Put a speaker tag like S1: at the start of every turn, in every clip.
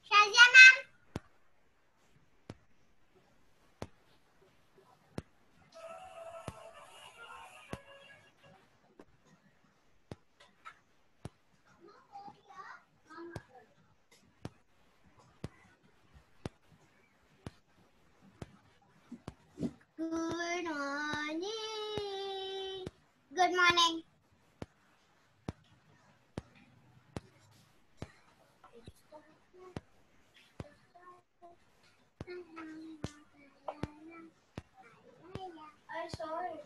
S1: Shazia ma'am. Good morning. Good morning. I saw it.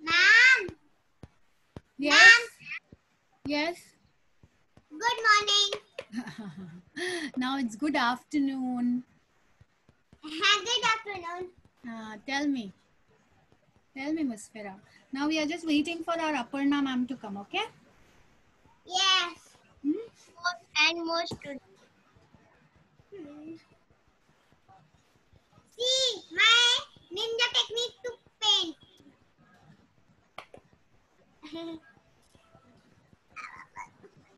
S1: Ma'am.
S2: Yes. Yes.
S1: Good morning.
S2: Now it's good afternoon.
S1: Good afternoon.
S2: Tell me, Musfira. Now we are just waiting for our Aparna ma'am to come, okay?
S1: Yes.
S2: Hmm?
S1: And more students. See my ninja technique to paint.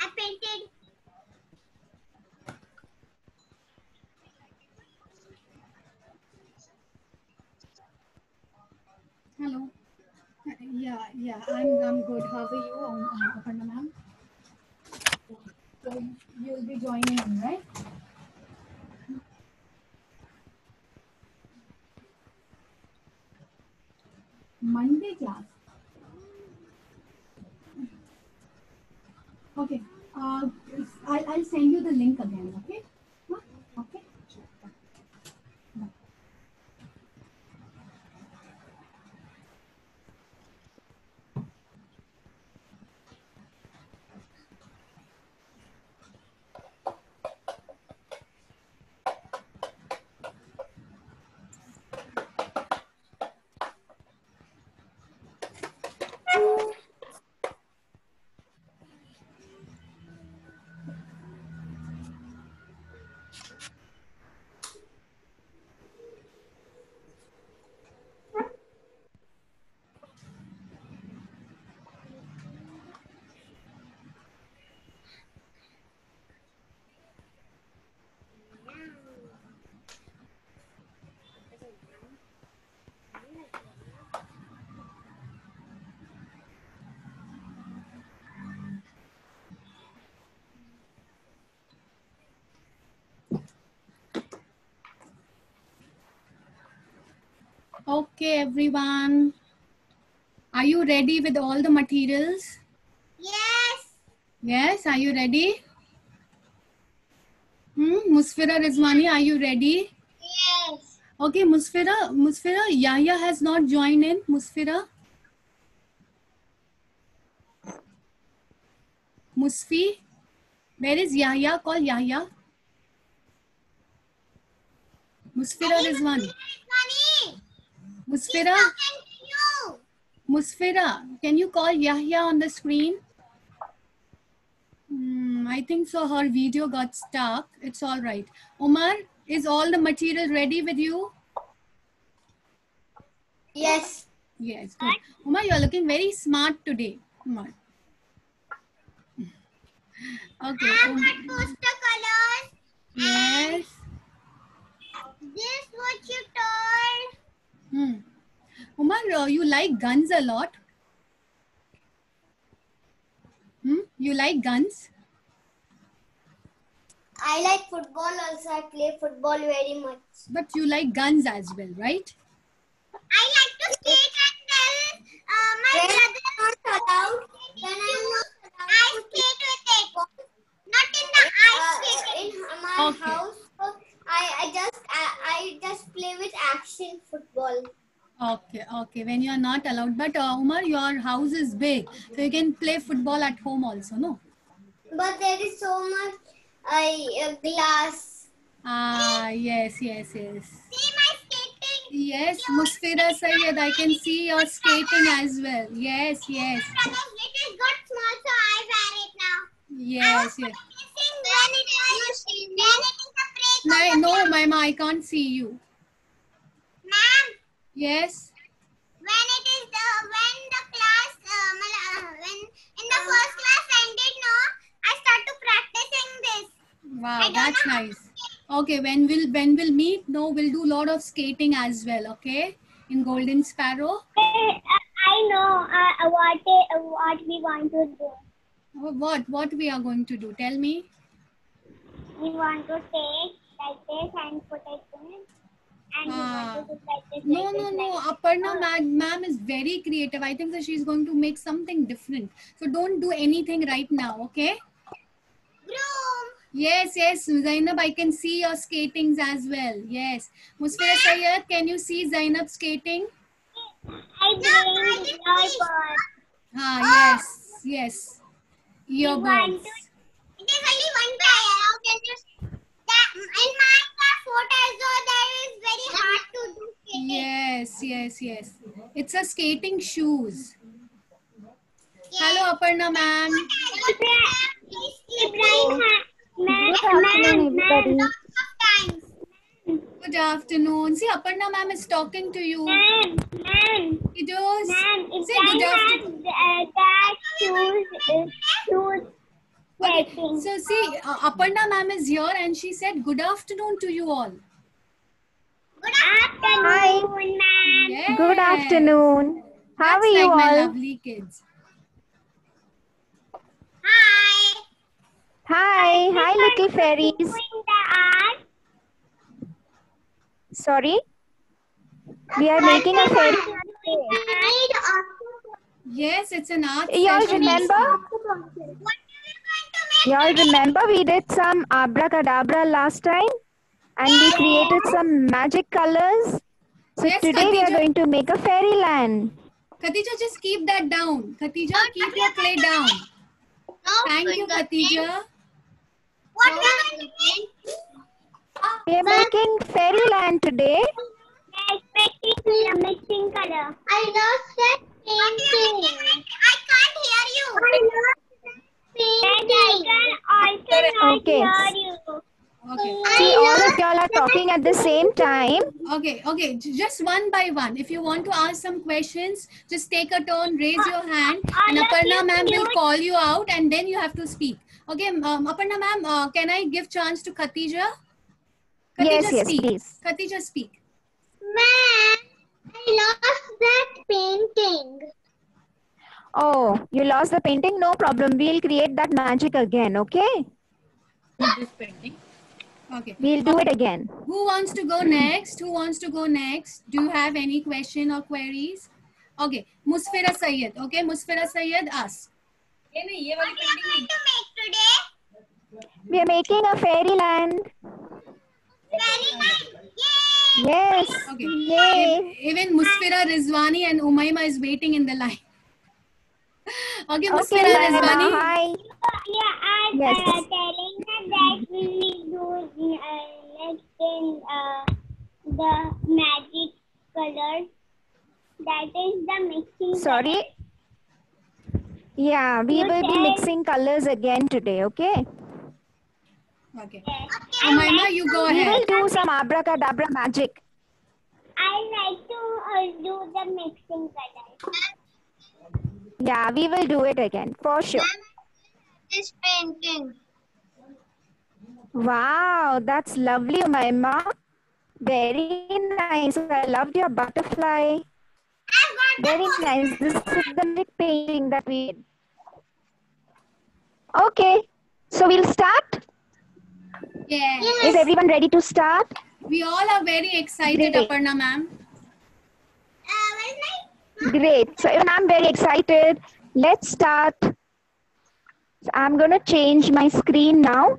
S1: I painted.
S2: Hello. Yeah. I'm good. How are you, Aparna ma'am? So you'll be joining in, right? Monday class. Okay. I'll send you the link again. Okay. Okay. Okay, everyone. Are you ready with all the materials?
S1: Yes.
S2: Yes, are you ready? Musfira Rizwani, are you ready?
S1: Yes.
S2: Okay, Musfira, Yahya has not joined in. Musfira? Musfi? Where is Yahya? Call Yahya. Musfira Rizwani. Musfira? Musfira, can you call Yahya on the screen? I think so. Her video got stuck. It's all right. Umar, is all the material ready with you?
S1: Yes.
S2: Yes, good. Umar, you are looking very smart today. Umar. Okay.
S1: Poster colors.
S2: Yes.
S1: This what you told.
S2: Umar, you like guns a lot? You like guns?
S1: I like football also. I play football very much.
S2: But you like guns as well, right?
S1: I like to skate and tell my brother not allowed. Then I skate with it. Not in the ice skate. In my house, I just play with action football.
S2: Okay. When you are not allowed. But Umar, your house is big. So you can play football at home also, no?
S1: But there is so much glass.
S2: Yes.
S1: See my skating.
S2: Yes, Musfira Sayed, I can see your skating as well. Yes.
S1: It is got small, so I wear it now.
S2: Yes.
S1: When it is a break.
S2: No, Mama, I can't see you.
S1: Ma'am,
S2: Yes.
S1: when the class, when in the first class ended, no, I start to practicing this.
S2: Wow, that's nice. Okay, when we'll meet, no, we'll do a lot of skating as well, okay? In Golden Sparrow.
S1: I know what we want to do.
S2: What we are going to do? Tell me.
S1: We want to take like this and put it in. And we want to do like this.
S2: No. Aparna ma'am is very creative. I think that she's going to make something different. So don't do anything right now, okay?
S1: Broom.
S2: Yes, Zainab, I can see your skatings as well. Yes. Musfira Sayyed, can you see Zainab skating?
S1: I bring earbuds.
S2: Yes.
S1: It is
S2: Earbuds.
S1: only one pair. How can you see? In my photo also there is very hard to do skating.
S2: Yes. It's a skating shoes. Hello, Aparna ma'am. Good afternoon. See, Aparna ma'am is talking to you. Kiddos, say good afternoon.
S1: That shoes is shoes.
S2: Okay. So see, Aparna ma'am is here and she said good afternoon to you all.
S1: Good afternoon, ma'am.
S2: Yes.
S3: Good afternoon. How
S2: That's
S3: are you
S2: like my
S3: all?
S2: lovely kids.
S1: Hi.
S3: Hi, little fairies.
S1: Doing the art.
S3: Sorry? We are making a fairy.
S2: Yes, it's an art
S3: Y'all
S2: session.
S3: remember?
S1: What are we going to make?
S3: Y'all remember we did some abracadabra last time? And we created some magic colors. So
S2: Yes,
S3: today we are
S2: Khatija.
S3: going to make a fairyland.
S2: Khatija, just keep that down. Khatija, keep your clay down. Thank you, Khatija.
S1: What are we going to make?
S3: We are making fairyland today.
S1: Mixing color. I lost that painting. I can't hear you. I lost that painting. I
S3: Okay.
S1: cannot hear you.
S2: Okay.
S3: See, all of y'all are talking at the same time.
S2: Okay. Just one by one. If you want to ask some questions, just take a turn, raise your hand, and Aparna ma'am will call you out, and then you have to speak. Okay, Aparna ma'am, can I give chance to Khatija?
S3: Yes,
S2: speak.
S3: please.
S2: Khatija, speak.
S1: Ma'am, I lost that painting.
S3: Oh, you lost the painting? No problem. We'll create that magic again, okay?
S2: This painting. Okay.
S3: We'll do it again.
S2: Who wants to go next? Do you have any question or queries? Okay, Musfira Sayyed. Okay, Musfira Sayyed, ask.
S1: What are you going to make today?
S3: We are making a fairyland.
S1: Fairyland. Yay!
S3: Yes.
S2: Okay.
S3: Yay.
S2: Even Musfira Rizwani and Umayma is waiting in the line. Okay,
S3: Okay,
S2: Musfira
S3: Umayma,
S2: Rizwani.
S3: hi.
S1: Yeah, I'm
S3: Yes.
S1: telling her that we will do the magic colors. That is the mixing.
S3: Sorry. Yeah, we
S1: You
S3: will be
S1: said-
S3: mixing colors again today, okay?
S2: Okay.
S1: Okay.
S2: Umayma, you go
S3: We will
S2: ahead.
S3: do some abracadabra magic.
S1: I like to do the mixing colors.
S3: Yeah, we will do it again, for sure.
S1: This painting.
S3: Wow, that's lovely, Umayma. Very nice. I loved your butterfly. Very nice. This is the magic painting that we did. Okay, so we'll start.
S2: Yes.
S3: Is everyone ready to start?
S2: We all are very excited,
S3: Great.
S2: Aparna ma'am.
S1: Where's my?
S3: Great. So even I'm very excited. Let's start. So I'm going to change my screen now.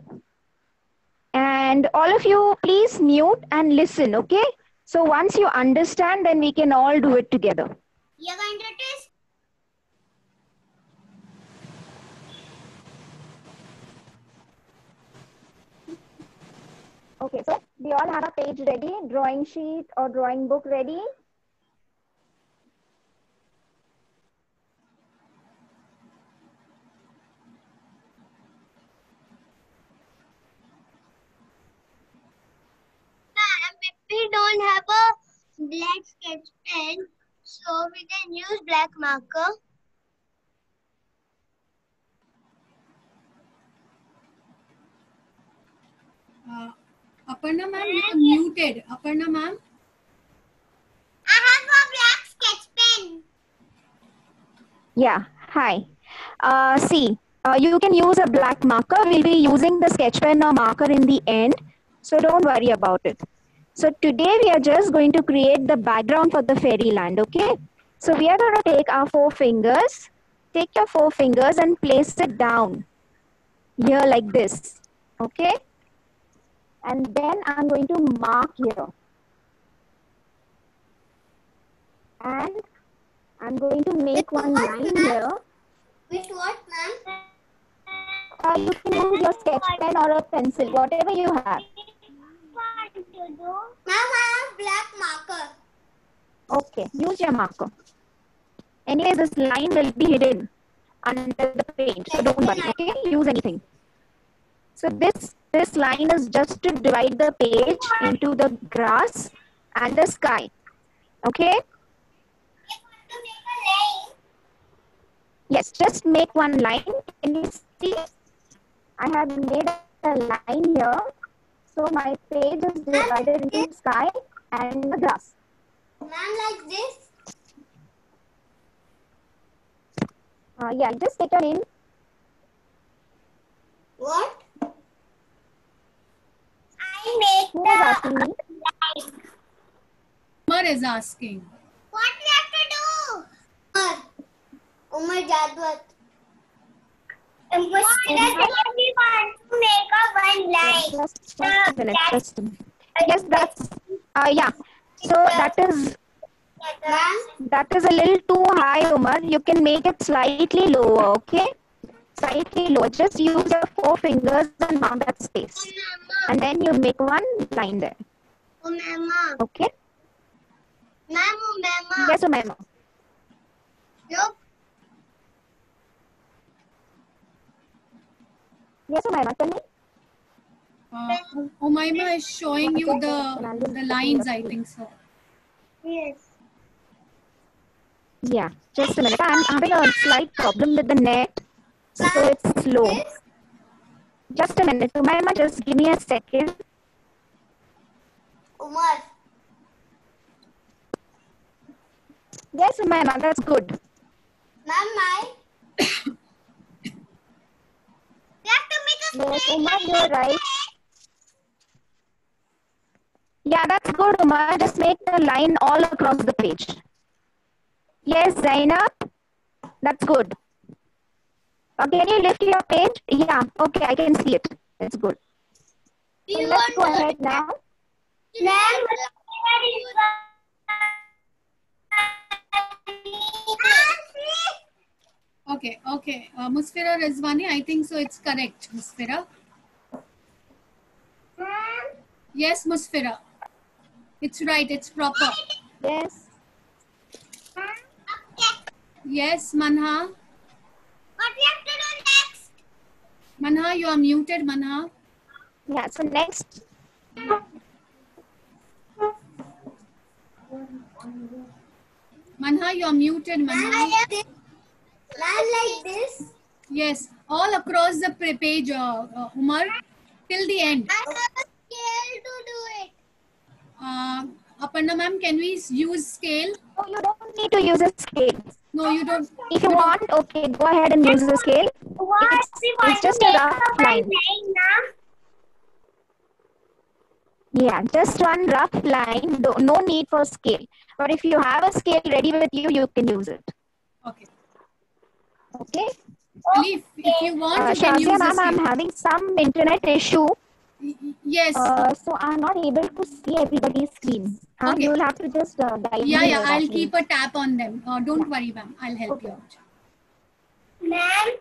S3: And all of you, please mute and listen, okay? So once you understand, then we can all do it together.
S1: You're going to twist.
S3: Okay, so we all have a page ready, drawing sheet or drawing book ready.
S1: If we don't have a black sketch pen, so we can use black marker.
S2: Aparna ma'am, you are muted. Aparna ma'am.
S1: I have a black sketch pen.
S3: Yeah, hi. See, you can use a black marker. We'll be using the sketch pen or marker in the end, so don't worry about it. So today we are just going to create the background for the fairyland, okay? So we are going to take our 4 fingers. Take your 4 fingers and place it down here like this, okay? And then I'm going to mark here. And I'm going to make one line here.
S1: With what, ma'am?
S3: You can use your sketch pen or a pencil, whatever you have.
S1: What to do? Ma'am, I have black marker.
S3: Okay, use your marker. Anyways, this line will be hidden under the paint, so don't worry, okay? Use anything. So this line is just to divide the page into the grass and the sky, okay? Yes, just make one line. Can you see? I have made a line here. So my page is divided into sky and the grass.
S1: Ma'am, like this?
S3: Yeah, just take your name.
S1: What? I make
S3: Who is asking me?
S1: line.
S2: Umar is asking.
S1: What we have to do? Umar Jadwat. Umar, we want to make a one line.
S3: Just a minute. Just a minute. Yes, that's yeah. So that is a little too high, Umar. You can make it slightly lower, okay? Slightly lower. Just use your 4 fingers and mark that space. And then you make one line there. Okay? Yes, Umayma.
S1: Look.
S3: Yes, Umayma, tell me.
S2: Umayma is showing you the lines, I think so.
S1: Yes.
S3: Yeah, just a minute. I'm having a slight problem with the net, so it's slow. Just a minute. Umayma, just give me a second.
S1: Umar.
S3: Yes, Umayma, that's good.
S1: Ma'am, we have to make a
S3: Yes, Umar, you're right. Yeah, that's good, Umar. Just make the line all across the page. Yes, Zainab, that's good. Can you lift your page? Yeah, okay, I can see it. It's good. So let's go ahead now.
S2: Okay. Musfira Rizwani, I think so. It's correct, Musfira. Yes, Musfira. It's right. It's proper.
S3: Yes.
S2: Yes, Manha.
S1: What we have to do next?
S2: Manha, you are muted, Manha.
S3: Yeah, so next.
S2: Manha, you are muted, Manha.
S1: Like this.
S2: Yes, all across the page, Umar, till the end.
S1: I have a scale to do it.
S2: Aparna ma'am, can we use scale?
S3: Oh, you don't need to use a scale.
S2: No, you don't.
S3: If you want, okay, go ahead and use the scale. It's just a rough line. Yeah, just one rough line. No need for scale. But if you have a scale ready with you, you can use it.
S2: Okay.
S3: Okay.
S2: If you want, you can use
S3: Shazia
S2: the
S3: ma'am,
S2: scale.
S3: I'm having some internet issue.
S2: Yes.
S3: So I'm not able to see everybody's screen.
S2: Okay.
S3: You'll have to just guide me.
S2: Yeah, I'll keep a tap on them. Don't worry, ma'am. I'll help you out.
S1: Ma'am,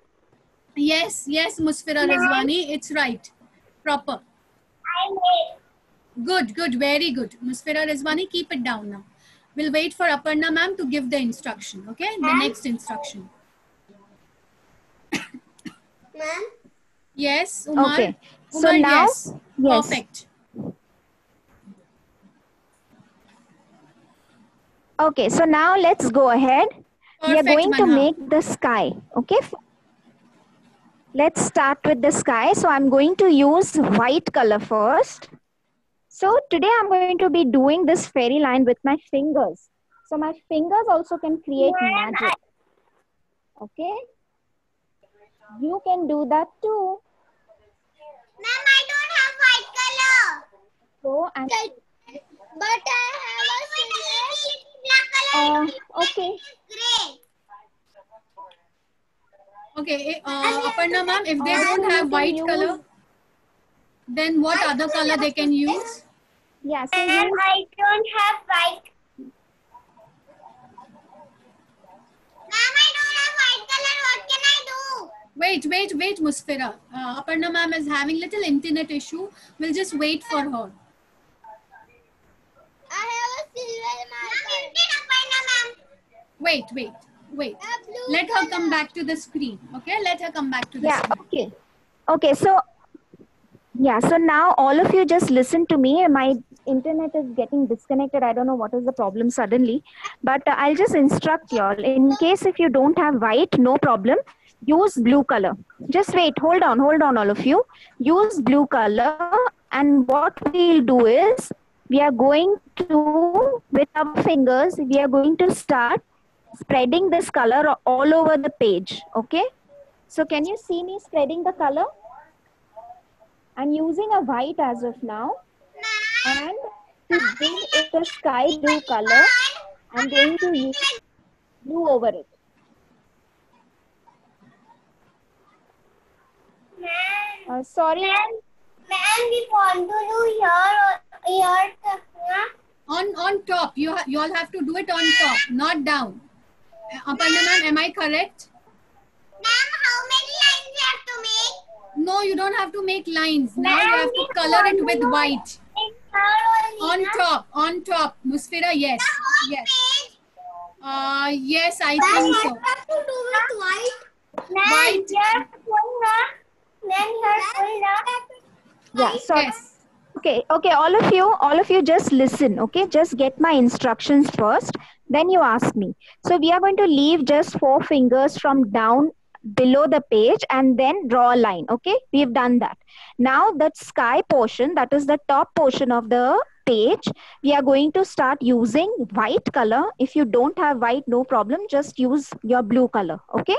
S2: Yes, Musfira Rizwani, it's right. Proper.
S1: I made.
S2: Good, good, very good. Musfira Rizwani, keep it down now. We'll wait for Aparna ma'am to give the instruction, okay? The next instruction.
S1: Ma'am?
S2: Yes, Umar.
S3: Okay. So
S2: Umar,
S3: now,
S2: yes.
S3: yes.
S2: Perfect.
S3: Okay, so now let's go ahead. We are
S2: Perfect,
S3: going to
S2: Manha.
S3: make the sky. Okay. Let's start with the sky. So I'm going to use white color first. So today I'm going to be doing this fairy line with my fingers. So my fingers also can create magic. Okay. You can do that too.
S1: Ma'am, I don't have white color.
S3: So I'm
S1: But I have a black color.
S3: okay.
S1: Gray.
S2: Okay, Aparna ma'am, if they
S3: Also,
S2: don't
S3: you
S2: have
S3: can
S2: white
S3: use-
S2: color, then what other color they can use?
S3: Yeah, so
S1: Ma'am,
S3: use
S1: I don't have white. Ma'am, I don't have white color. What can I do?
S2: Wait, Musfira. Aparna ma'am is having little internet issue. We'll just wait for her.
S1: I have a silver marker.
S2: Wait. Let her come back to the screen. Okay, let her come back to the
S3: yeah,
S2: screen.
S3: okay. Okay, so yeah, so now all of you just listen to me. My internet is getting disconnected. I don't know what is the problem suddenly, but I'll just instruct you all. In case if you don't have white, no problem. Use blue color. Just wait, hold on, all of you. Use blue color, and what we'll do is we are going to, with our fingers, we are going to start spreading this color all over the page. Okay. So can you see me spreading the color? I'm using a white as of now, and to bring it a sky blue color, I'm going to use blue over it. Sorry.
S1: Ma'am, we want to do here.
S2: On top. You all have to do it on top, not down. Aparna ma'am, am I correct?
S1: Ma'am, how many lines you have to make?
S2: No, you don't have to make lines. Now you have to color it with white. On top. Musfira, yes. Yes. Yes, I think so.
S1: have to do with white.
S2: White.
S3: Yeah, sorry.
S2: Yes.
S3: Okay, all of you just listen, okay? Just get my instructions first, then you ask me. So we are going to leave just 4 fingers from down below the page and then draw a line, okay? We've done that. Now that sky portion, that is the top portion of the page, we are going to start using white color. If you don't have white, no problem, just use your blue color, okay?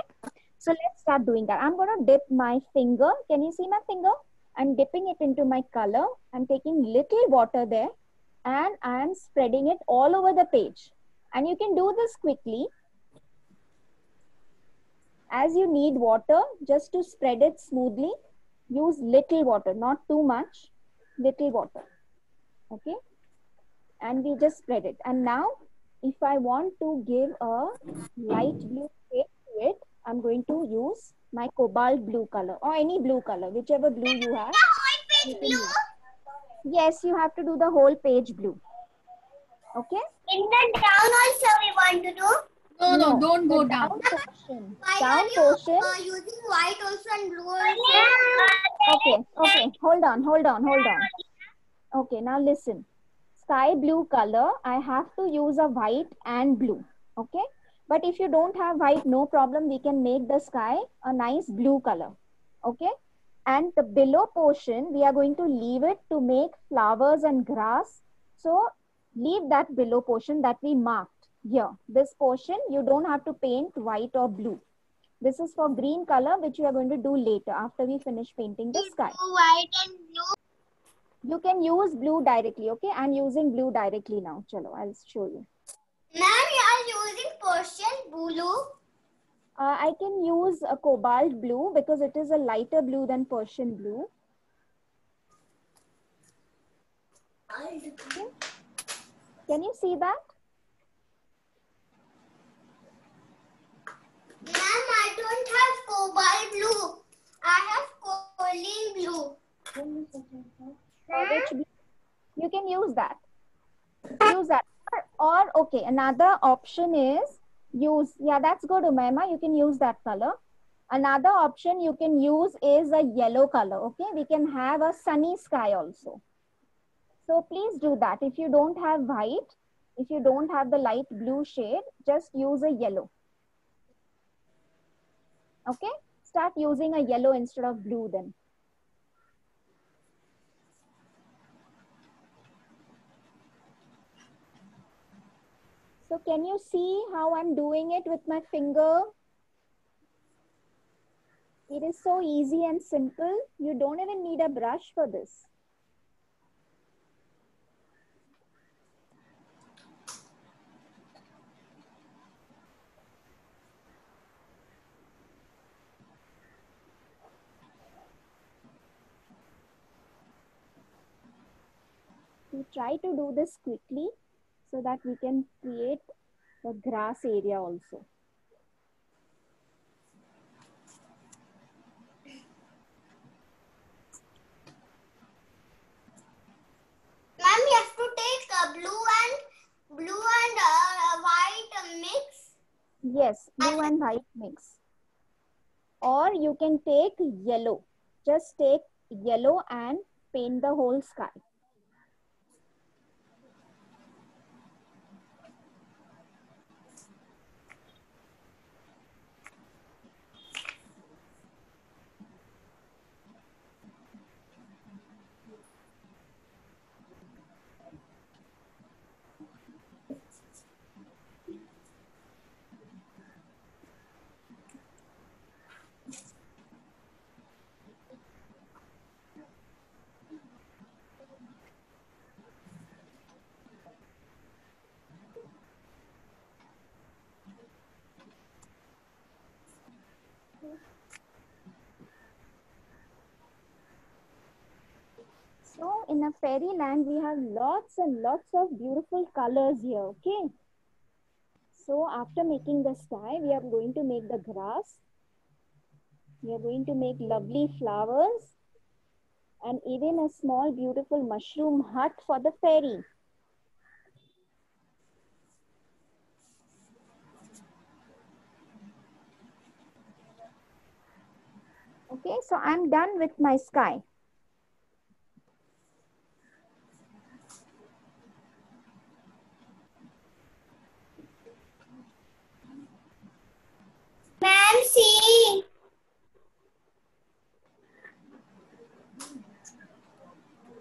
S3: So let's start doing that. I'm going to dip my finger. Can you see my finger? I'm dipping it into my color. I'm taking little water there and I'm spreading it all over the page. And you can do this quickly. As you need water, just to spread it smoothly, use little water, not too much, little water. Okay. And we just spread it. And now, if I want to give a light blue shade to it, I'm going to use my cobalt blue color or any blue color, whichever blue you have.
S1: The whole page blue?
S3: Yes, you have to do the whole page blue. Okay?
S1: In the down also we want to do?
S2: No, don't go
S3: the
S2: down.
S3: Portion.
S1: Why
S3: Down
S1: are
S3: portion.
S1: you using white also and blue also?
S3: Okay. Hold on. Okay, now listen. Sky blue color, I have to use a white and blue. Okay? But if you don't have white, no problem. We can make the sky a nice blue color. Okay? And the below portion, we are going to leave it to make flowers and grass. So leave that below portion that we marked here. This portion, you don't have to paint white or blue. This is for green color, which we are going to do later after we finish painting the sky.
S1: White and blue.
S3: You can use blue directly, okay? I'm using blue directly now. Chalo, I'll show you.
S1: Ma'am, you are using Persian blue.
S3: I can use a cobalt blue because it is a lighter blue than Persian blue. Okay. Can you see that?
S1: Ma'am, I don't have cobalt blue. I have coaling blue.
S3: Which blue? You can use that. Use that. Or okay, another option is use, yeah, that's good, Umaima. You can use that color. Another option you can use is a yellow color. Okay, we can have a sunny sky also. So please do that. If you don't have white, if you don't have the light blue shade, just use a yellow. Okay, start using a yellow instead of blue then. So can you see how I'm doing it with my finger? It is so easy and simple. You don't even need a brush for this. We try to do this quickly so that we can create the grass area also.
S1: Ma'am, you have to take blue and white mix.
S3: Yes, blue and white mix. Or you can take yellow. Just take yellow and paint the whole sky. So in a fairyland, we have lots and lots of beautiful colors here, okay? So after making the sky, we are going to make the grass. We are going to make lovely flowers and even a small beautiful mushroom hut for the fairy. Okay, so I'm done with my sky.
S1: Ma'am, see.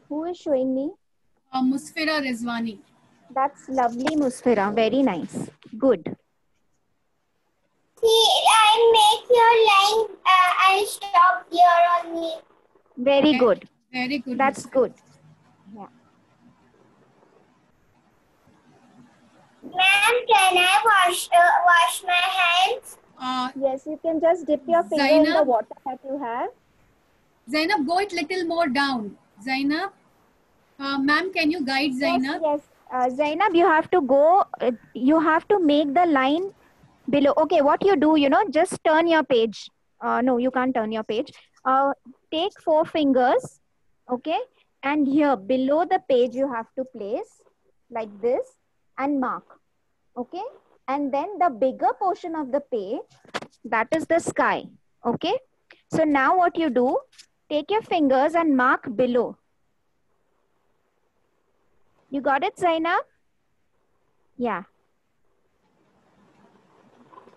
S3: Who is showing me?
S2: Musfira Rizwani.
S3: That's lovely, Musfira. Very nice. Good.
S1: See, I make your line. I stop here on me.
S3: Very good.
S2: Very good.
S3: That's
S2: Musfira.
S3: good. Yeah.
S1: Ma'am, can I wash my hands?
S3: Yes, you can just dip your finger in the
S2: Zainab?
S3: water that you have.
S2: Zainab, go it little more down. Zainab, ma'am, can you guide Zainab?
S3: Yes, yes. Zainab, you have to go, you have to make the line below. Okay, what you do, just turn your page. No, you can't turn your page. Take 4 fingers, okay? And here below the page, you have to place like this and mark, okay? And then the bigger portion of the page, that is the sky, okay? So now what you do, take your fingers and mark below. You got it, Zainab? Yeah.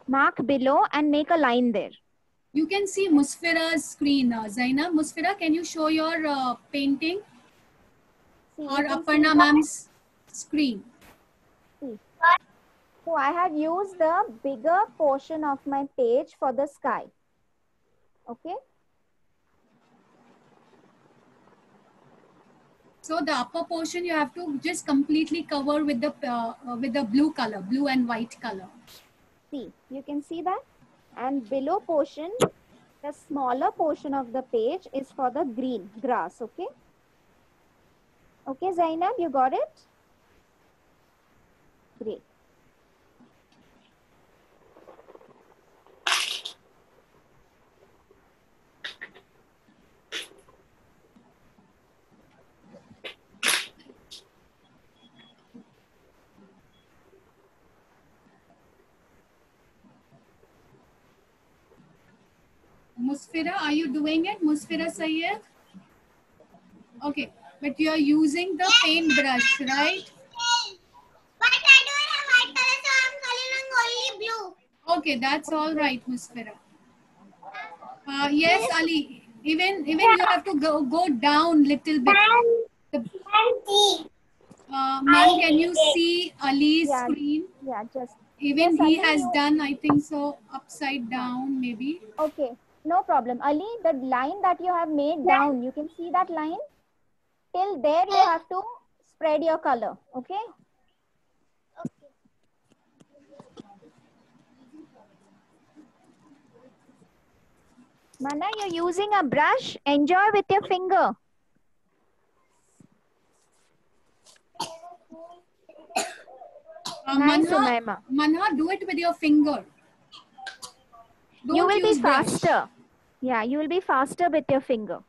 S3: Mark below and make a line there.
S2: You can see Musfira's screen. Zainab, Musfira, can you show your painting
S3: See,
S2: or
S3: you can see
S2: Aparna
S3: that.
S2: ma'am's screen?
S3: See. So I have used the bigger portion of my page for the sky. Okay.
S2: So the upper portion you have to just completely cover with the blue color, blue and white color.
S3: See, you can see that. And below portion, the smaller portion of the page is for the green grass. Okay. Okay, Zainab, you got it? Great.
S2: Musfira, are you doing it? Musfira Sayyed? Okay, but you are using the paintbrush, right?
S1: But I don't have white color, so I'm coloring only blue.
S2: Okay, that's all right, Musfira. Yes, Ali. Even you have to go down little bit. Ma'am, can you see Ali's
S3: Yeah.
S2: screen?
S3: Yeah, just.
S2: Even
S3: Yes,
S2: he
S3: Ali,
S2: has
S3: you-
S2: done, I think so, upside down maybe.
S3: Okay, no problem. Ali, the line that you have made down, you can see that line? Till there you have to spread your color, okay? Mana, you're using a brush. Enjoy with your finger. Nice, Umaima.
S2: Manha, do it with your finger. Don't
S3: You will be
S2: use brush.
S3: faster. Yeah, you will be faster with your finger.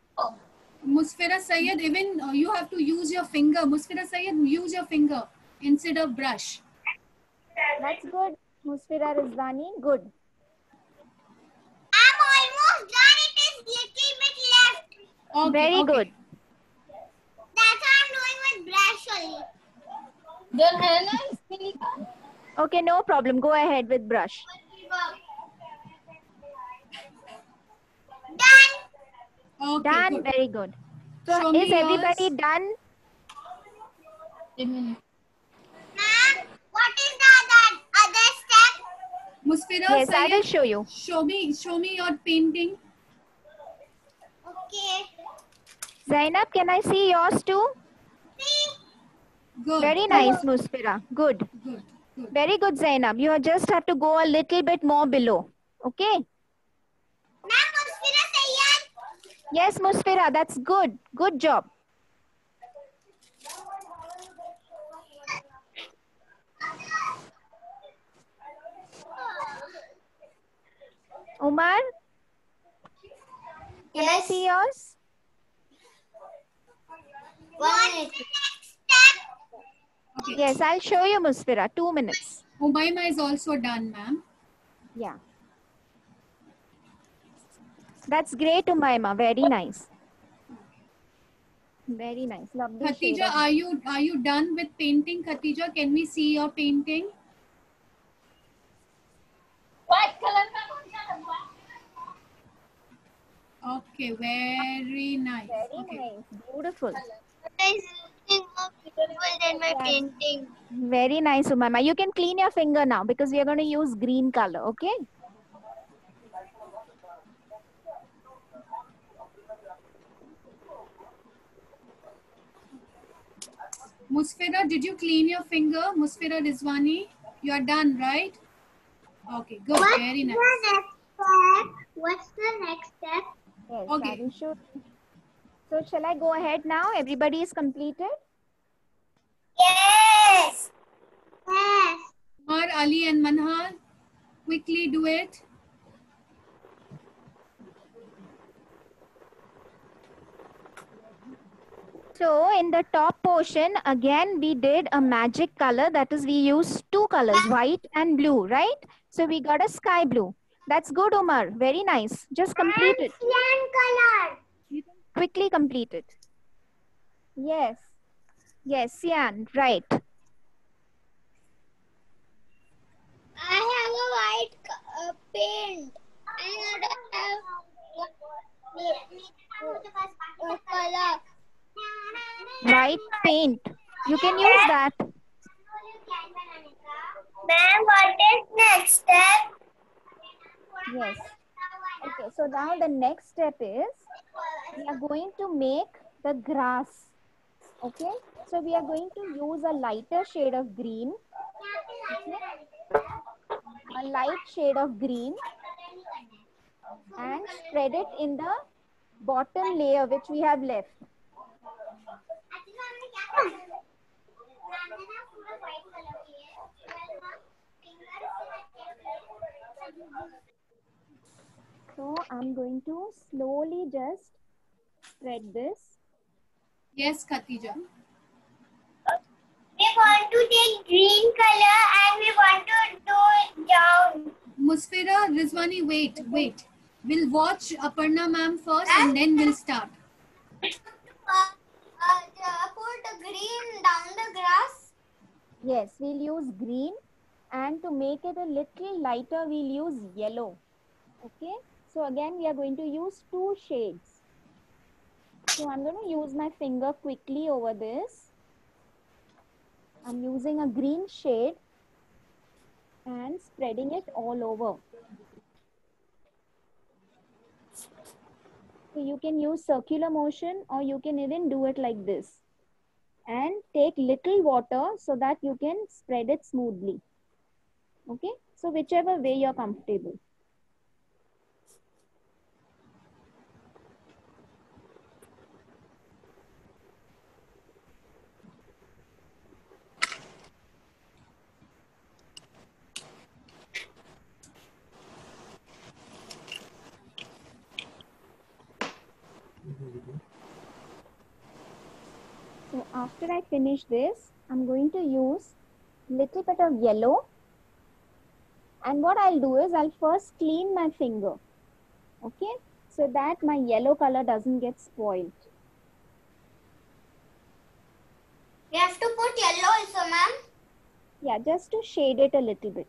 S2: Musfira Sayyed, even you have to use your finger. Musfira Sayyed, use your finger instead of brush.
S3: That's good. Musfira Rizvani, good.
S1: I'm almost done. It is little bit left.
S2: Okay,
S3: Very
S2: okay.
S3: good.
S1: That's why I'm doing with brush only.
S3: Okay, no problem. Go ahead with brush.
S1: Done.
S2: Okay,
S3: Done.
S2: good.
S3: Very good. So
S2: Show
S3: is
S2: me
S3: everybody
S2: yours.
S3: done?
S1: Ma'am, what is the other step?
S2: Musfira
S3: Yes, I will
S2: Sayyed,
S3: show you.
S2: show me your painting.
S1: Okay.
S3: Zainab, can I see yours too?
S1: See?
S2: Good.
S3: Very nice, Musfira. Good.
S2: Good. Good.
S3: Very good, Zainab. You just have to go a little bit more below. Okay?
S1: Ma'am, Musfira Sayyed.
S3: Yes, Musfira, that's good. Good job. Umar, can I see yours?
S1: What is the next step?
S2: Okay.
S3: Yes, I'll show you, Musfira. 2 minutes.
S2: Umaima is also done, ma'am.
S3: Yeah. That's great, Umaima. Very nice. Very nice. Lovely shade
S2: Khatija,
S3: of-
S2: are you done with painting? Khatija, can we see your painting?
S1: What color?
S2: Okay, very nice.
S3: Very
S2: Okay.
S3: nice. Beautiful.
S1: Is looking more beautiful than my painting.
S3: Very nice, Umaima. You can clean your finger now because we are going to use green color, okay?
S2: Musfira, did you clean your finger? Musfira Rizwani, you are done, right? Okay, good. Very nice.
S1: What's the next step?
S3: Yes,
S2: Okay.
S3: I will show you. So shall I go ahead now? Everybody is completed?
S1: Yes. Yes.
S2: Umar, Ali and Manhal, quickly do it.
S3: So in the top portion, again, we did a magic color. That is, we used 2 colors, white and blue, right? So we got a sky blue. That's good, Umar. Very nice. Just complete it.
S1: Cyan color.
S3: You can quickly complete it. Yes. Yes, cyan, right.
S1: I have a white paint. And I don't have color.
S3: White paint. You can use that.
S1: Ma'am, what is next step?
S3: Yes. Okay, so now the next step is we are going to make the grass. Okay, so we are going to use a lighter shade of green. Okay? A light shade of green and spread it in the bottom layer which we have left. So I'm going to slowly just spread this.
S2: Yes, Khatija.
S1: We want to take green color and we want to do it down.
S2: Musfira Rizwani, wait. We'll watch Aparna ma'am first and then we'll start.
S1: Put green down the grass.
S3: Yes, we'll use green, and to make it a little lighter, we'll use yellow. Okay, so again, we are going to use 2 shades. So I'm going to use my finger quickly over this. I'm using a green shade and spreading it all over. So you can use circular motion, or you can even do it like this. And take little water so that you can spread it smoothly. Okay, so whichever way you're comfortable. So after I finish this, I'm going to use little bit of yellow. And what I'll do is I'll first clean my finger. Okay, so that my yellow color doesn't get spoiled.
S1: We have to put yellow also, ma'am.
S3: Yeah, just to shade it a little bit.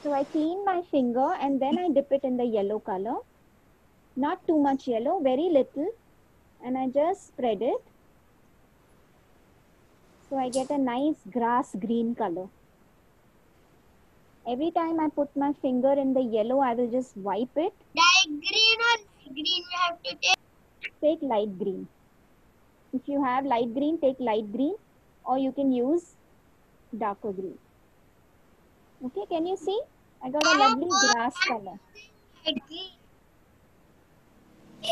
S3: So I clean my finger and then I dip it in the yellow color. Not too much yellow, very little. And I just spread it. So I get a nice grass green color. Every time I put my finger in the yellow, I will just wipe it.
S1: Like green or green we have to take.
S3: Take light green. If you have light green, take light green, or you can use darker green. Okay, can you see? I got a lovely grass color.
S1: Light green. I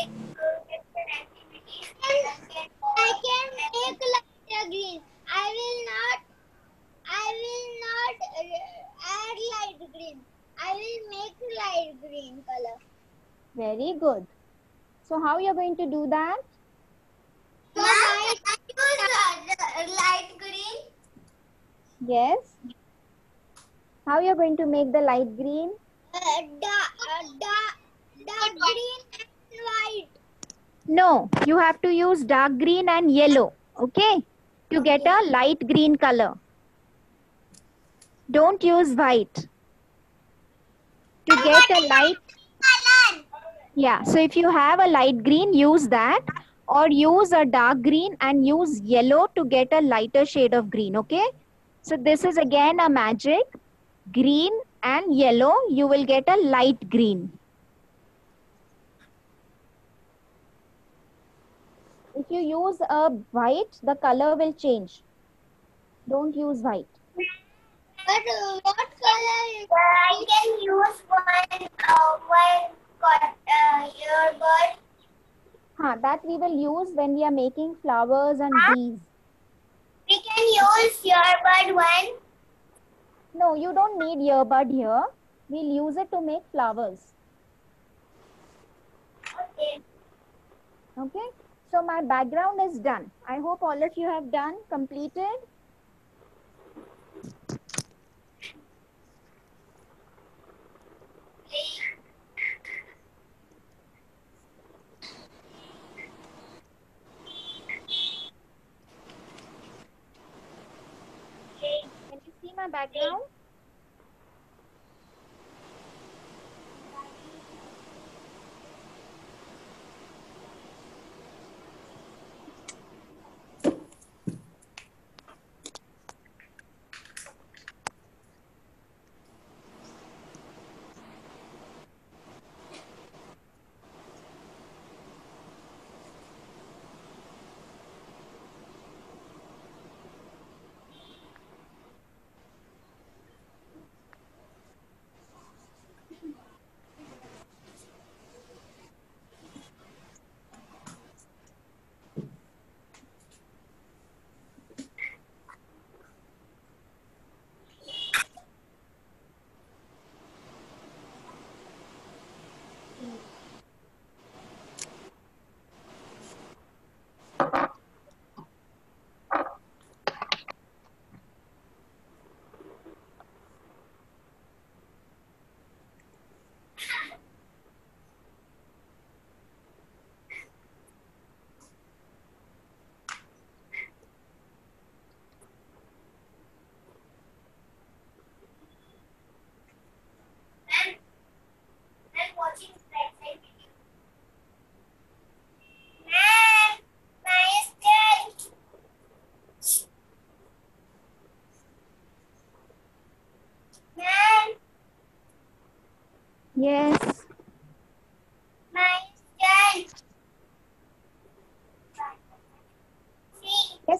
S1: can make lighter green. I will not add light green. I will make light green color.
S3: Very good. So how you're going to do that?
S1: I use light green.
S3: Yes. How you're going to make the light green?
S1: Dark green and white.
S3: No, you have to use dark green and yellow, okay? To get a light green color. Don't use white. To get a light, yeah, so if you have a light green, use that, or use a dark green and use yellow to get a lighter shade of green, okay? So this is again a magic. Green and yellow, you will get a light green. If you use a white, the color will change. Don't use white.
S1: But what color? I can use one earbud.
S3: That we will use when we are making flowers and bees.
S1: We can use earbud one.
S3: No, you don't need earbud here. We'll use it to make flowers.
S1: Okay.
S3: Okay. So my background is done. I hope all of you have done, completed. Can you see my background?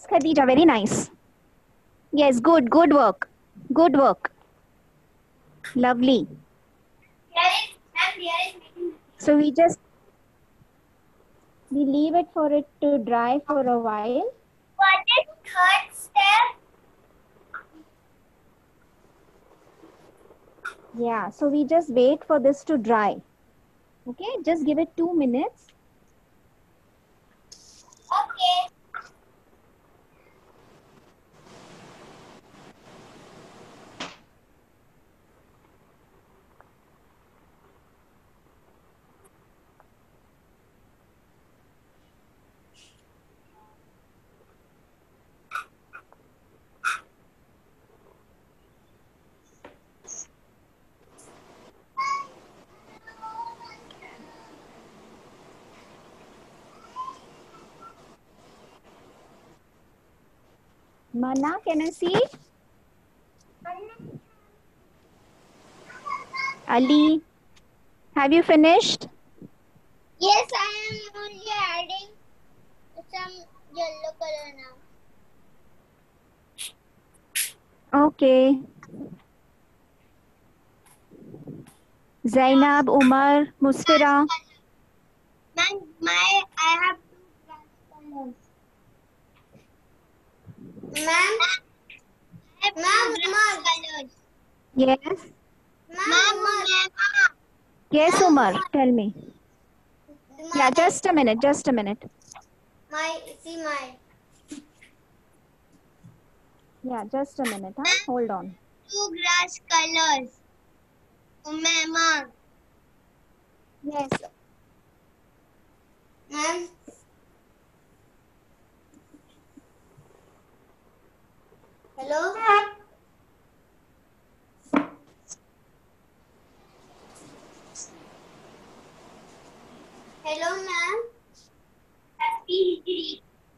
S3: Yes, Khadija, very nice. Yes, good work. Good work. Lovely. So we leave it for it to dry for a while.
S1: What is third step?
S3: Yeah, so we just wait for this to dry. Okay, just give it 2 minutes.
S1: Okay.
S3: Mana, can I see? Ali, have you finished?
S1: Yes, I am only adding some yellow color now.
S3: Okay. Zainab, Umar, Musfira.
S1: Ma'am, I have two grass colors. Ma'am, I have two grass colors.
S3: Yes.
S1: Ma'am,
S3: Yes, Umar, tell me. Yeah, just a minute.
S1: see my
S3: Yeah, just a minute. Huh? Hold on.
S1: two grass colors. Ma'am.
S3: Yes.
S1: Ma'am. Hello. Hello, ma'am.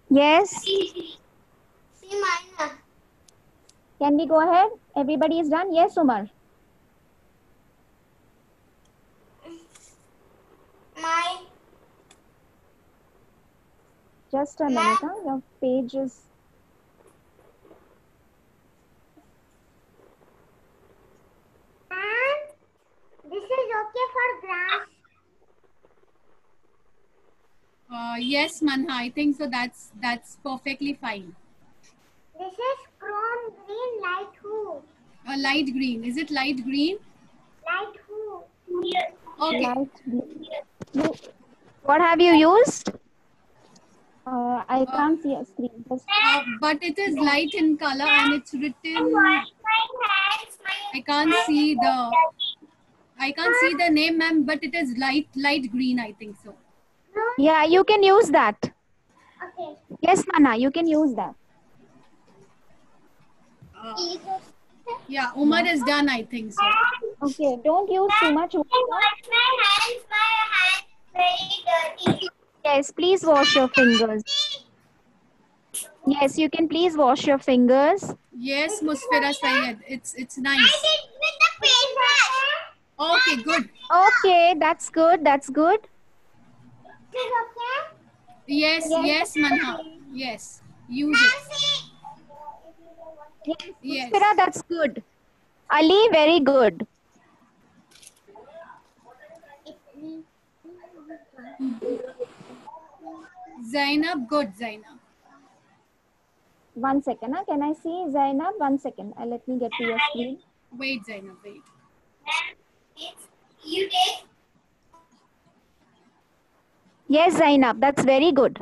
S3: Yes.
S1: See mine.
S3: Can we go ahead? Everybody is done? Yes, Umar.
S1: My.
S3: Just a minute. Huh? Your page is...
S1: This is okay for grass.
S2: Yes, Manha, I think so. That's perfectly fine.
S1: This is chrome green light who?
S2: Light green. Is it light green?
S1: Light who? Yes.
S2: Okay.
S3: Light blue. What have you used? I can't see a screen.
S2: But it is light in color and it's written. I can't see the name, ma'am, but it is light green, I think so.
S3: Yeah, you can use that.
S1: Okay.
S3: Yes, Mana, you can use that.
S2: Yeah, Umar is done, I think so.
S3: Okay, don't use too much water.
S1: Wash my hands very dirty.
S3: Yes, please wash your fingers. Yes, you can please wash your fingers.
S2: Yes, Musfira Syed. It's nice.
S1: I did with the paintbrush.
S2: Okay, good.
S3: Okay, that's good.
S1: Is okay?
S2: Yes, Manha. Yes, use it. Yes.
S3: Musfira, that's good. Ali, very good.
S2: Zainab, good, Zainab.
S3: 1 second. Huh? Can I see Zainab? 1 second. Let me get to your screen.
S2: Wait, Zainab, wait.
S1: You take.
S3: Yes, Zainab, that's very good.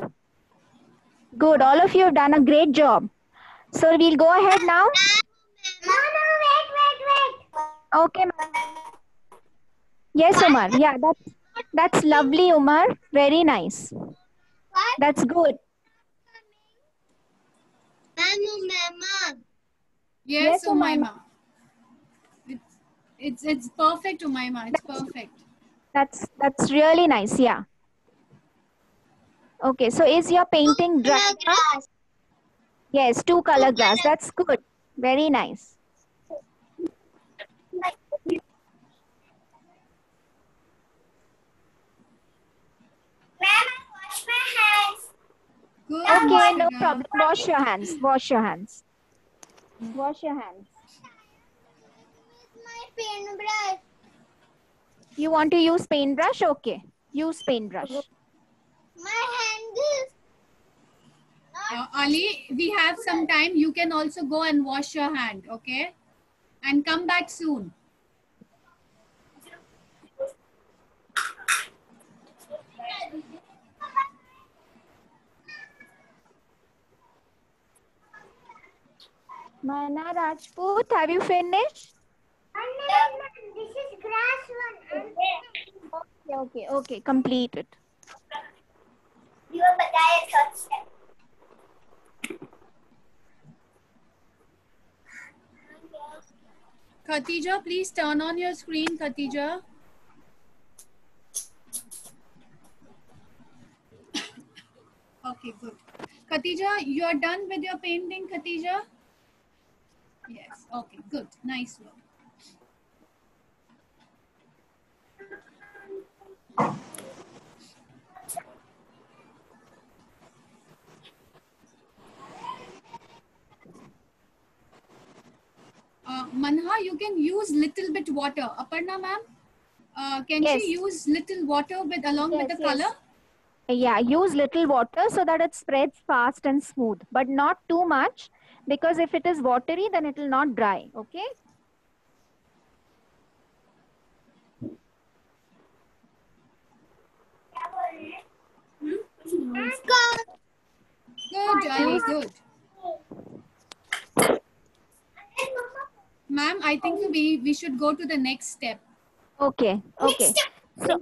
S3: Good. All of you have done a great job. So we'll go ahead now.
S1: No, wait.
S3: Okay. Yes, Umar. Yeah, that's lovely, Umar. Very nice.
S1: What?
S3: That's good.
S1: Mama.
S2: Yes,
S3: Yes, Umaima.
S2: Umaima. It's perfect, Umaima. It's perfect.
S3: That's really nice. Yeah. Okay. So is your painting dry?
S1: Grass.
S3: Yes, 2 color glass. That's good. Very nice.
S1: Ma'am, I wash my hands.
S2: Good.
S3: Okay. Okay, no problem. Wash your hands. Wash your hands. Wash your hands.
S1: My paintbrush.
S3: You want to use paintbrush? Okay. Use paintbrush.
S1: My hand is
S2: Ali, we have some time. You can also go and wash your hand, okay? And come back soon.
S3: Mana Rajput, have you finished?
S1: This is grass one.
S3: Okay. Complete it.
S2: Khatija, please turn on your screen, Khatija. Okay, good. Khatija, you are done with your painting, Khatija? Yes. Okay, good. Nice work. Manha, you can use little bit water. Aparna ma'am, can
S3: Yes.
S2: she use little water with along with the color?
S3: Yeah, use little water so that it spreads fast and smooth, but not too much, because if it is watery, then it will not dry. Okay.
S2: Good, Ali, good. Ma'am, I think we should go to the next step.
S3: Okay. So,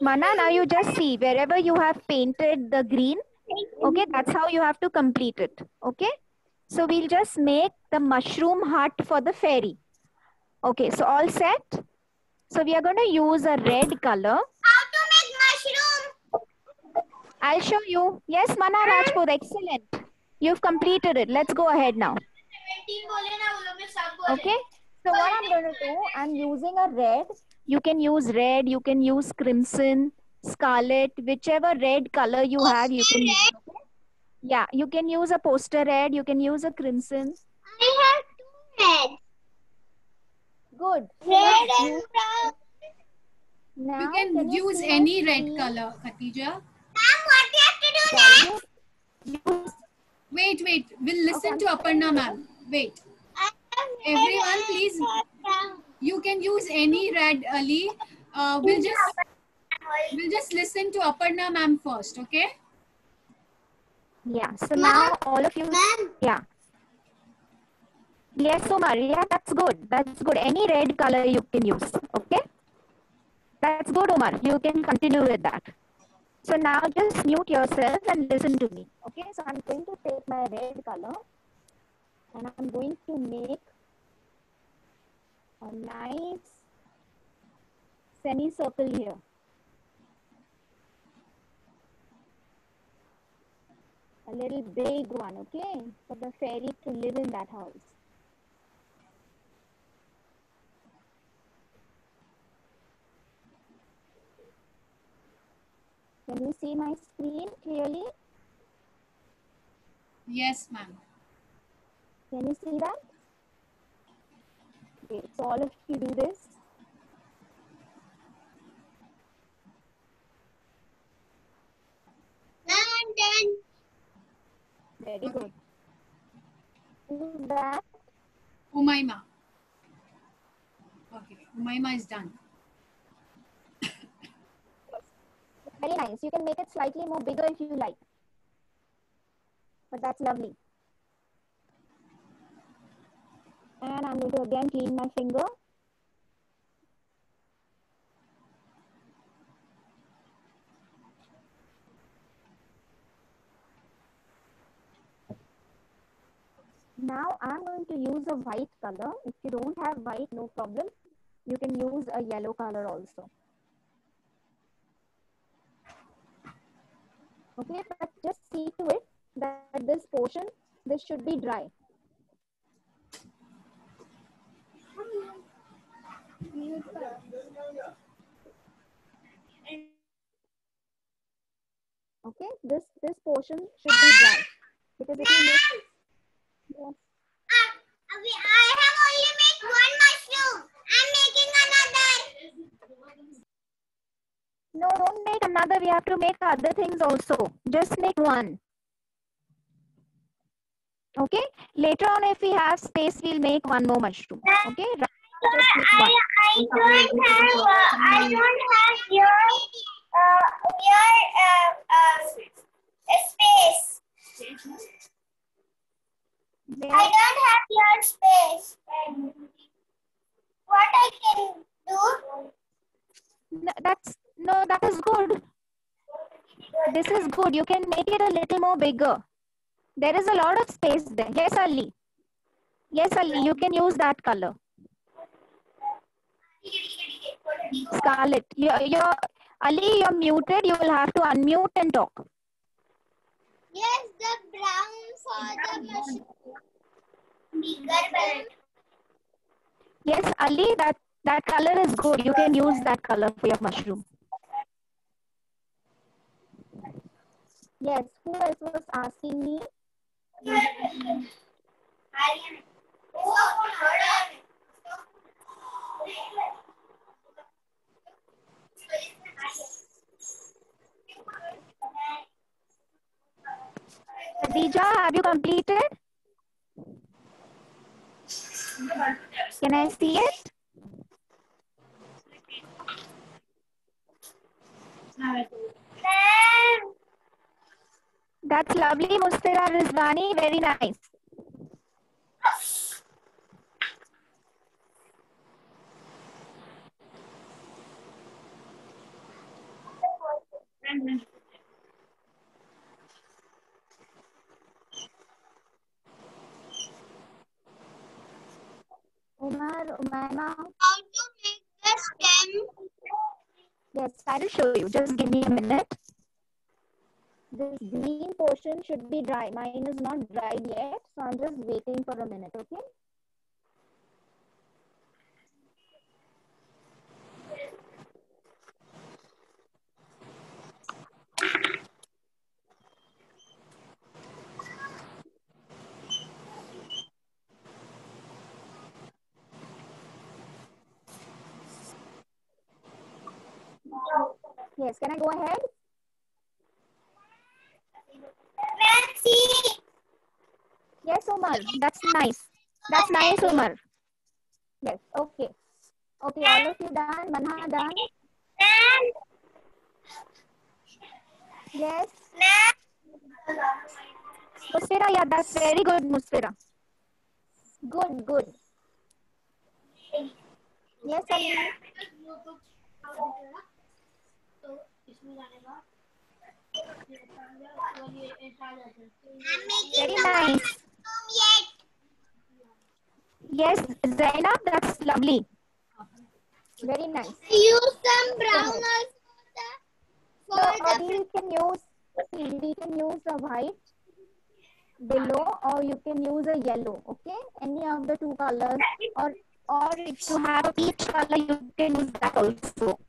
S3: Mana, now you just see wherever you have painted the green. Okay, that's how you have to complete it. Okay. So we'll just make the mushroom hut for the fairy. Okay, so all set. So we are going to use a red color.
S1: How to make mushroom?
S3: I'll show you. Yes, Mana Rajput, excellent. You've completed it. Let's go ahead now. Okay. So what I'm going to do, I'm using a red. You can use red, you can use crimson, scarlet, whichever red color you have, you can use. Okay? Yeah, you can use a poster red, you can use a crimson.
S1: I have two reds.
S3: Good.
S1: Red and brown.
S3: Now,
S2: You can use
S3: see
S2: any
S3: my
S2: red
S3: screen?
S2: color, Khatija.
S1: Ma'am, what do you have to do
S3: Yeah,
S1: next?
S2: Wait. We'll listen to Aparna ma'am. Wait. Everyone, please. You can use any red, Ali. We'll just listen to Aparna ma'am first, okay?
S3: Yeah, so now all of you,
S1: Ma'am.
S3: yeah. Yes, Umar, yeah, that's good. That's good. Any red color you can use, okay? That's good, Umar. You can continue with that. So now just mute yourself and listen to me, okay? So I'm going to take my red color and I'm going to make a nice semicircle here. A little big one, okay? For the fairy to live in that house. Can you see my screen clearly?
S2: Yes, ma'am.
S3: Can you see that? Okay, so all of you do this.
S1: I'm done.
S3: Very good. Who's that?
S2: Umaima. Okay, Umaima is done.
S3: Very nice. You can make it slightly more bigger if you like. But that's lovely. And I'm going to again clean my finger. Now I'm going to use a white color. If you don't have white, no problem. You can use a yellow color also. Okay, but just see to it that this portion, this should be dry. Okay, this portion should be dry because if you make yes.
S1: I have only made one mushroom. I'm making another.
S3: No, don't make another. We have to make other things also. Just make one. Okay. Later on, if we have space, we'll make one more mushroom. Okay. Just make one.
S1: I don't have your space.
S3: There.
S1: I don't have your space. What I can do?
S3: That is good. This is good. You can make it a little more bigger. There is a lot of space there. Yes, Ali. Yes, Ali. You can use that color. Scarlet. Ali, you're muted. You will have to unmute and talk.
S1: Yes, the brown for the mushroom. Bigger belt.
S3: Yes, Ali, that color is good. You can use that color for your mushroom. Yes, who else was asking me? Khadija, have you completed? Can I see it? That's lovely, Mustira Rizvani. Very nice. Umar, Umaima.
S1: How to make the stem?
S3: Yes, I will show you. Just give me a minute. This green portion should be dry. Mine is not dried yet, so I'm just waiting for a minute, okay? Yes, can I go ahead? Yes, Umar. That's nice. That's nice, Umar. Yes, okay. Okay, all of you done? Manha done? Yes. Mustira, yeah, that's very good, Mustira. Good, good. Yes, Ali. Very nice. Yes, Zainab, that's lovely. Very nice.
S1: Use some brown
S3: So, we can use a white below, or you can use a yellow. Okay, any of the two colors, or if you have a peach color, you can use that also.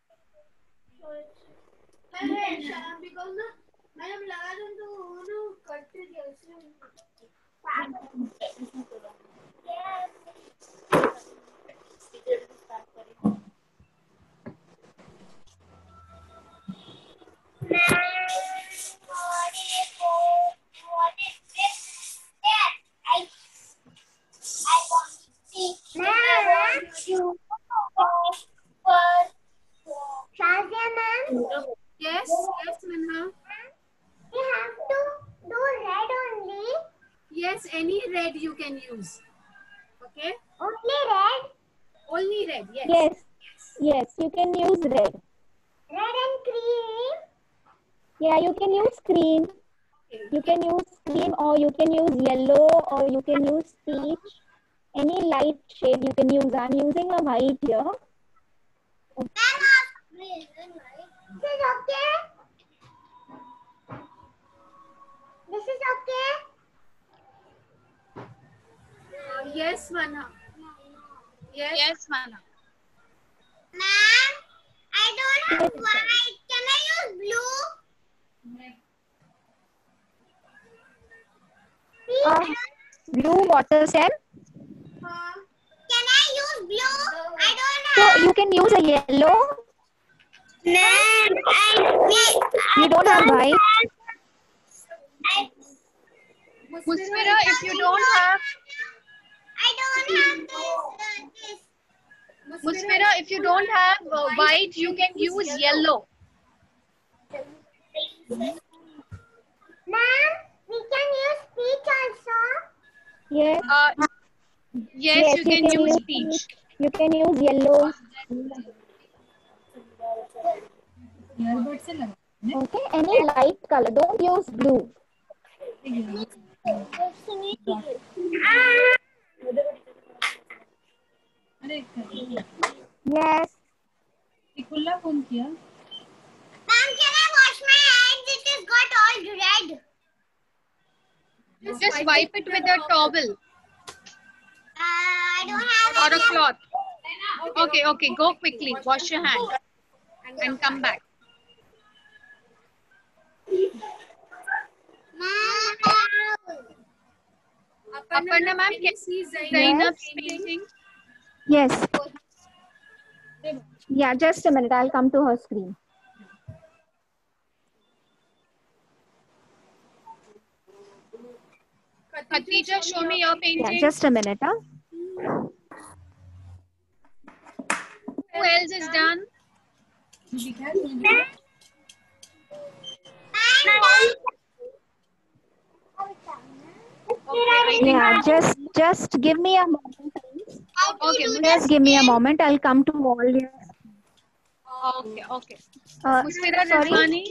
S2: Yes, Manha.
S1: We have to do red only.
S2: Yes, any red you can use. Okay?
S1: Only red.
S2: Only red, yes.
S3: Yes, you can use red.
S1: Red and cream.
S3: Yeah, you can use cream. You can use cream, or you can use yellow, or you can use peach. Any light shade you can use. I'm using a white here.
S1: This is okay. This is okay.
S2: Yes, Manha. Yes, Manha.
S1: Ma'am, I don't have white. Can I use blue?
S3: Blue water stem.
S1: Can I use blue? I don't
S3: So
S1: have.
S3: you can use a yellow.
S1: Ma'am,
S3: You don't have white.
S2: Musfira, if you don't have,
S1: I don't have this.
S2: Musfira, if you don't have white, you can use yellow.
S1: Ma'am, we can use peach also.
S3: Yes.
S2: Yes, you can use peach.
S3: You can use yellow. Okay, any light color. Don't use blue. Yes.
S1: Ma'am, can I wash my hands? It has got all red.
S2: Just wipe it with a towel
S1: I don't have
S2: or a
S1: any.
S2: cloth. Okay, okay, go quickly. Wash your hands and come back.
S1: Ma'am.
S2: Aparna ma'am, can you see Zainab's painting?
S3: Yes. Yeah, just a minute. I'll come to her screen.
S2: Khatija, show me your painting.
S3: Yeah, just a minute. Huh?
S2: Who else is done? Okay,
S3: Yeah, just give me a moment, please.
S2: Okay,
S3: Just give me a moment. I'll come to all your.
S2: okay.
S3: Uh,
S2: Musfira
S3: sorry.
S2: Rizwani,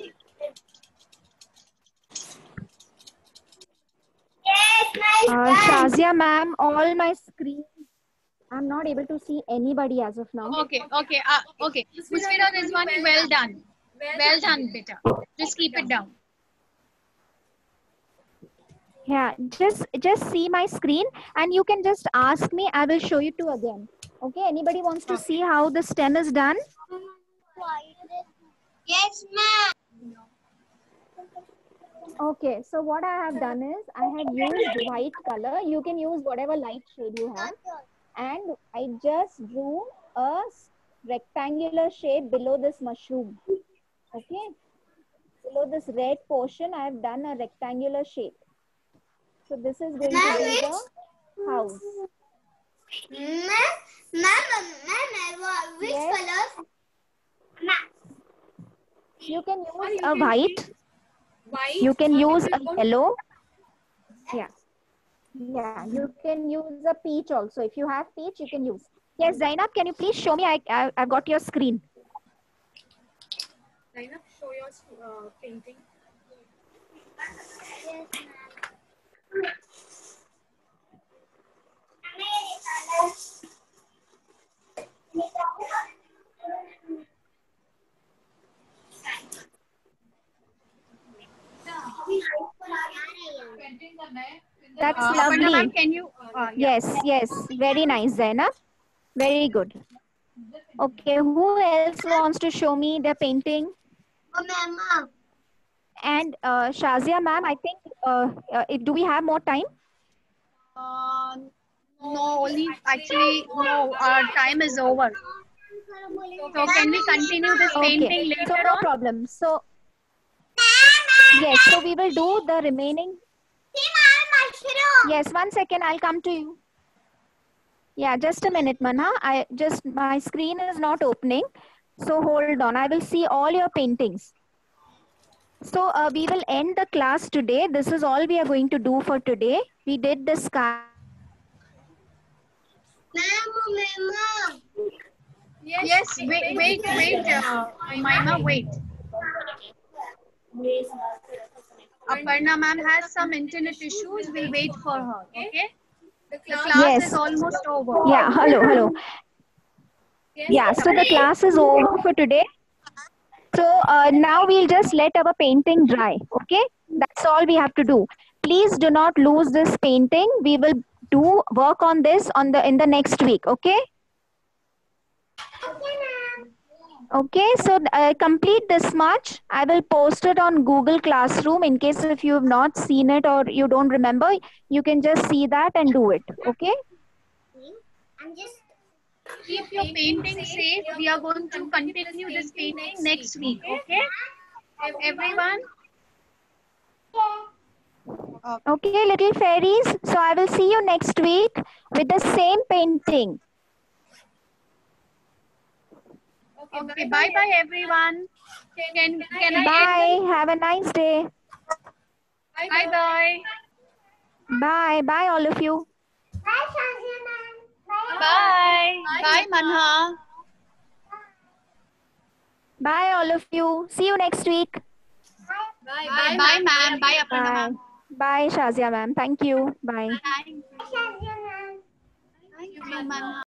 S3: Shazia ma'am, all my screen. I'm not able to see anybody as of now.
S2: okay. Musfira Rizwani, well done. Well done, beta. Just keep it down.
S3: Yeah, just see my screen and you can just ask me. I will show you two again. Okay, anybody wants to see how the stem is done?
S1: Yes, ma'am.
S3: Okay, so what I have done is I have used white color. You can use whatever light shade you have. And I just drew a rectangular shape below this mushroom. Okay, below this red portion, I have done a rectangular shape. So this is going to be the house.
S1: Ma'am, which
S3: Yes.
S1: color?
S3: You can use a white. You can use a yellow. Yeah. Yeah, you can use a peach also. If you have peach, you can use. Yes, Zainab, can you please show me? I've got your screen.
S2: Zainab, show your painting.
S1: Yes, ma'am.
S3: That's
S2: Aparna ma'am,
S3: lovely.
S2: can you?
S3: Yes, very nice, Zainab. Very good. Okay, who else wants to show me the painting?
S1: Oh, ma'am.
S3: And Shazia ma'am, I think, do we have more time?
S2: No, no, our time is over. So can we continue this painting
S3: Okay,
S2: later
S3: so no
S2: on?
S3: problem. So, yes, so we will do the remaining.
S1: See my mushroom.
S3: Yes, 1 second, I'll come to you. Yeah, just a minute, Manha. My screen is not opening. So hold on, I will see all your paintings. So we will end the class today. This is all we are going to do for today. We did the sky.
S1: Ma'am.
S2: Yes, wait, Maima, wait. Aparna ma'am has some internet issues. We'll wait for her, okay? The class
S3: Yes.
S2: is almost over.
S3: Yeah, hello. Yeah, so the class is over for today. So now we'll just let our painting dry, okay? That's all we have to do. Please do not lose this painting. We will do work on this in the next week, okay? Okay, so complete this much. I will post it on Google Classroom in case if you have not seen it or you don't remember, you can just see that and do it. Okay?
S1: I'm just
S2: Keep your painting safe. We are going to continue this painting next week. Okay, everyone.
S3: Okay, little fairies. So I will see you next week with the same painting.
S2: Okay, bye bye everyone. Can I end?
S3: Bye. Have a nice day.
S2: Bye bye.
S3: Bye. Bye, all of you.
S1: bye, Shazia ma'am.
S2: Bye. Bye Manha.
S3: Bye, all of you. See you next week.
S2: Bye ma'am. Bye Aparna
S3: Bye.
S2: ma'am.
S3: Bye, Shazia ma'am. Thank you. Bye.
S1: Bye, Shazia ma'am.
S2: Thank you Manha.